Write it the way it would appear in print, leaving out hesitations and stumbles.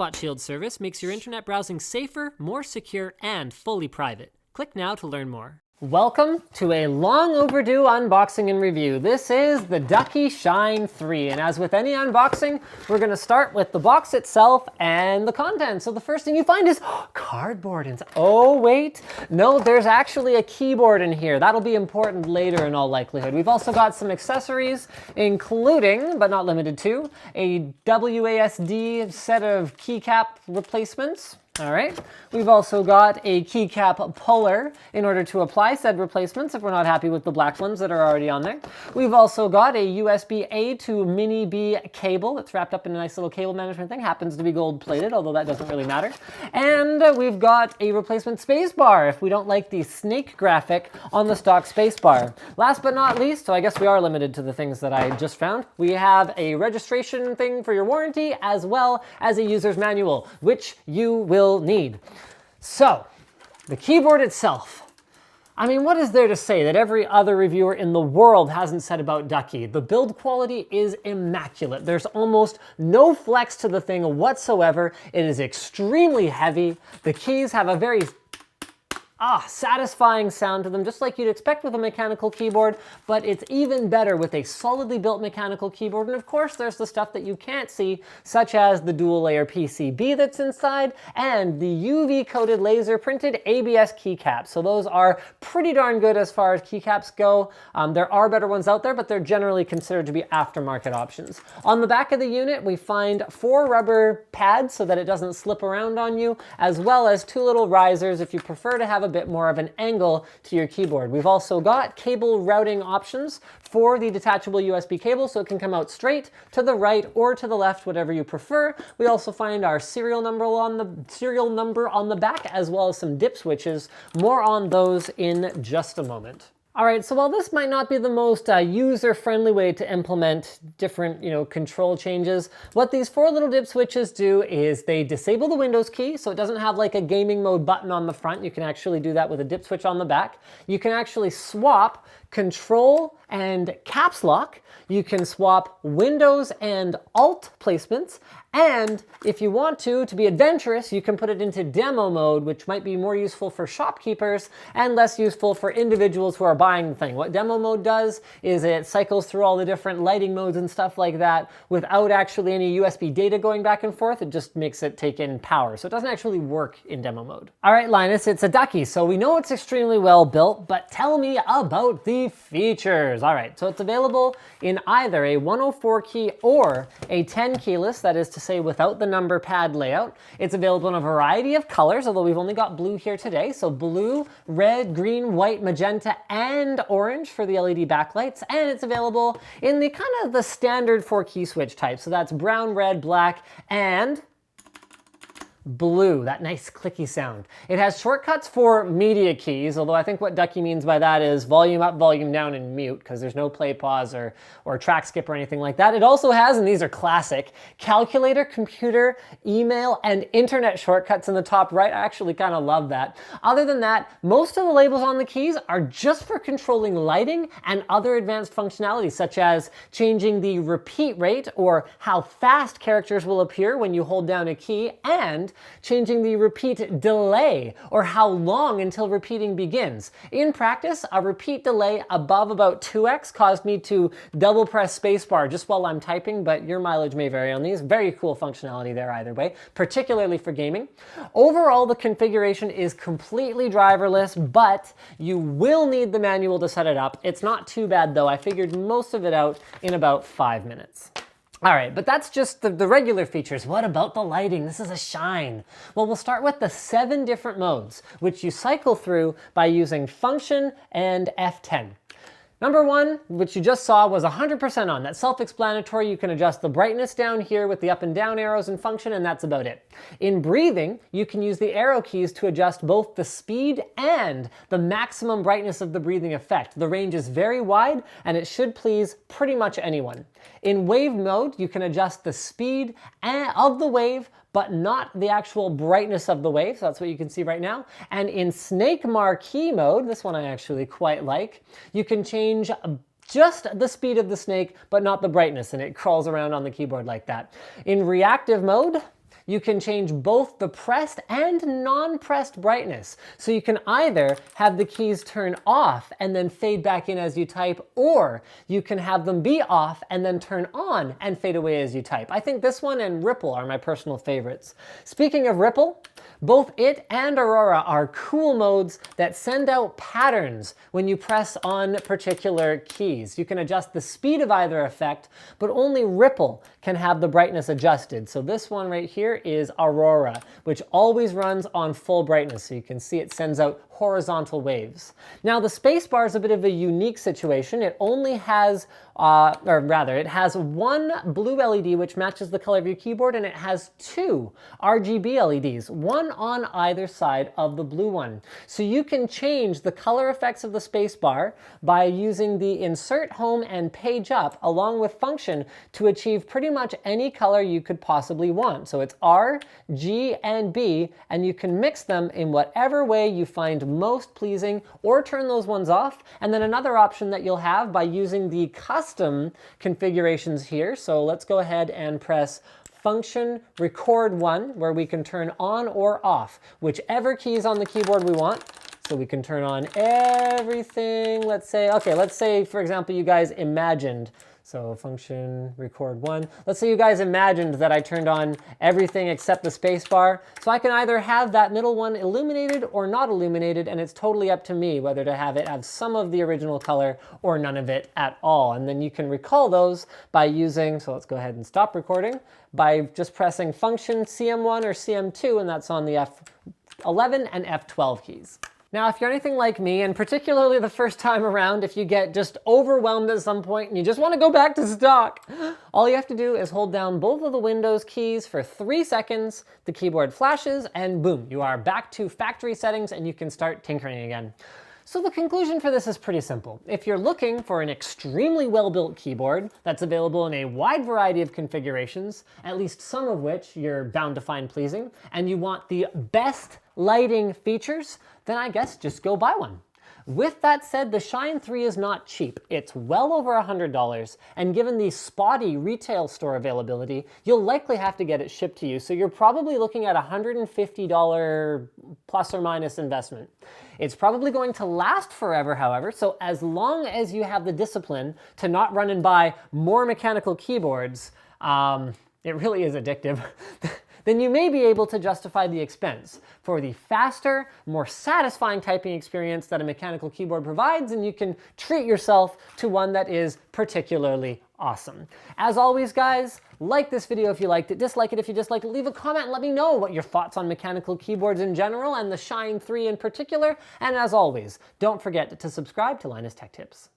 Hotspot Shield service makes your internet browsing safer, more secure, and fully private. Click now to learn more. Welcome to a long overdue unboxing and review. This is the Ducky Shine 3, and as with any unboxing, we're gonna start with the box itself and the contents. So the first thing you find is cardboard. And oh wait, no, there's actually a keyboard in here. That'll be important later in all likelihood. We've also got some accessories, including, but not limited to, a WASD set of keycap replacements. All right, we've also got a keycap puller in order to apply said replacements if we're not happy with the black ones that are already on there. We've also got a USB-A to mini-B cable that's wrapped up in a nice little cable management thing. Happens to be gold plated, although that doesn't really matter. And we've got a replacement spacebar if we don't like the snake graphic on the stock spacebar. Last but not least, so I guess we are limited to the things that I just found, we have a registration thing for your warranty as well as a user's manual, which you will need. So, the keyboard itself. I mean, what is there to say that every other reviewer in the world hasn't said about Ducky? The build quality is immaculate. There's almost no flex to the thing whatsoever. It is extremely heavy. The keys have a very satisfying sound to them, just like you'd expect with a mechanical keyboard, but it's even better with a solidly built mechanical keyboard. And of course, there's the stuff that you can't see, such as the dual layer PCB that's inside and the UV coated laser printed ABS keycaps. So those are pretty darn good as far as keycaps go. There are better ones out there, but they're generally considered to be aftermarket options. On the back of the unit, we find 4 rubber pads so that it doesn't slip around on you, as well as 2 little risers if you prefer to have a bit more of an angle to your keyboard. We've also got cable routing options for the detachable USB cable, so it can come out straight to the right or to the left, whatever you prefer. We also find our serial number on the back, as well as some dip switches. More on those in just a moment. All right, so while this might not be the most user-friendly way to implement different, control changes, what these 4 little dip switches do is they disable the Windows key, so it doesn't have like a gaming mode button on the front. You can actually do that with a dip switch on the back. You can actually swap Control and Caps Lock. You can swap Windows and Alt placements. And if you want to be adventurous, you can put it into demo mode, which might be more useful for shopkeepers and less useful for individuals who are buying the thing. What demo mode does is it cycles through all the different lighting modes and stuff like that without actually any USB data going back and forth. It just makes it take in power. So it doesn't actually work in demo mode. All right, Linus, it's a Ducky, so we know it's extremely well built, but tell me about the features. All right, so it's available in either a 104 key or a 10 keyless, that is to say without the number pad layout. It's available in a variety of colors, although we've only got blue here today. So blue, red, green, white, magenta, and orange for the LED backlights. And it's available in the kind of the standard 4 key switch type. So that's brown, red, black, and blue, that nice clicky sound. It has shortcuts for media keys, although I think what Ducky means by that is volume up, volume down, and mute, because there's no play, pause, or track skip or anything like that. It also has, and these are classic, calculator, computer, email, and internet shortcuts in the top right. I actually kind of love that. Other than that, most of the labels on the keys are just for controlling lighting and other advanced functionality, such as changing the repeat rate, or how fast characters will appear when you hold down a key, and changing the repeat delay, or how long until repeating begins. In practice, a repeat delay above about 2x caused me to double press spacebar just while I'm typing, but your mileage may vary on these. Very cool functionality there either way, particularly for gaming. Overall, the configuration is completely driverless, but you will need the manual to set it up. It's not too bad though. I figured most of it out in about 5 minutes. All right, but that's just the regular features. What about the lighting? This is a Shine. Well, we'll start with the 7 different modes, which you cycle through by using Function and F10. Number 1, which you just saw, was 100% on. That's self-explanatory. You can adjust the brightness down here with the up and down arrows in Function, and that's about it. In breathing, you can use the arrow keys to adjust both the speed and the maximum brightness of the breathing effect. The range is very wide, and it should please pretty much anyone. In wave mode, you can adjust the speed of the wave, but not the actual brightness of the wave. So that's what you can see right now. And in Snake Marquee mode, this one I actually quite like, you can change just the speed of the snake, but not the brightness, and it crawls around on the keyboard like that. In reactive mode, you can change both the pressed and non-pressed brightness. So you can either have the keys turn off and then fade back in as you type, or you can have them be off and then turn on and fade away as you type. I think this one and Ripple are my personal favorites. Speaking of Ripple, both it and Aurora are cool modes that send out patterns when you press on particular keys. You can adjust the speed of either effect, but only Ripple can have the brightness adjusted. So this one right here is Aurora, which always runs on full brightness. So you can see it sends out horizontal waves. Now the Spacebar is a bit of a unique situation. It only has, it has one blue LED which matches the color of your keyboard, and it has two RGB LEDs, one on either side of the blue one. So you can change the color effects of the Spacebar by using the Insert, Home, and Page Up along with Function to achieve pretty much any color you could possibly want. So it's R, G, and B, and you can mix them in whatever way you find most pleasing, or turn those ones off. And then another option that you'll have by using the custom configurations here. So let's go ahead and press Function Record 1, where we can turn on or off whichever keys on the keyboard we want. So we can turn on everything. Let's say, for example, you guys imagined, so Function Record 1. Let's say you guys imagined that I turned on everything except the Spacebar. So I can either have that middle one illuminated or not illuminated, and it's totally up to me whether to have it have some of the original color or none of it at all. And then you can recall those by using, so let's go ahead and stop recording, by just pressing Function CM1 or CM2, and that's on the F11 and F12 keys. Now, if you're anything like me, and particularly the first time around, if you get just overwhelmed at some point and you just want to go back to stock, all you have to do is hold down both of the Windows keys for 3 seconds, the keyboard flashes, and boom, you are back to factory settings and you can start tinkering again. So the conclusion for this is pretty simple. If you're looking for an extremely well-built keyboard that's available in a wide variety of configurations, at least some of which you're bound to find pleasing, and you want the best lighting features, then I guess just go buy one. With that said, the Shine 3 is not cheap. It's well over $100, and given the spotty retail store availability, you'll likely have to get it shipped to you, so you're probably looking at a $150 plus or minus investment. It's probably going to last forever, however, so as long as you have the discipline to not run and buy more mechanical keyboards, it really is addictive. Then you may be able to justify the expense for the faster, more satisfying typing experience that a mechanical keyboard provides, and you can treat yourself to one that is particularly awesome. As always, guys, like this video if you liked it, dislike it if you disliked it, leave a comment and let me know what your thoughts on mechanical keyboards in general and the Shine 3 in particular, and as always, don't forget to subscribe to Linus Tech Tips.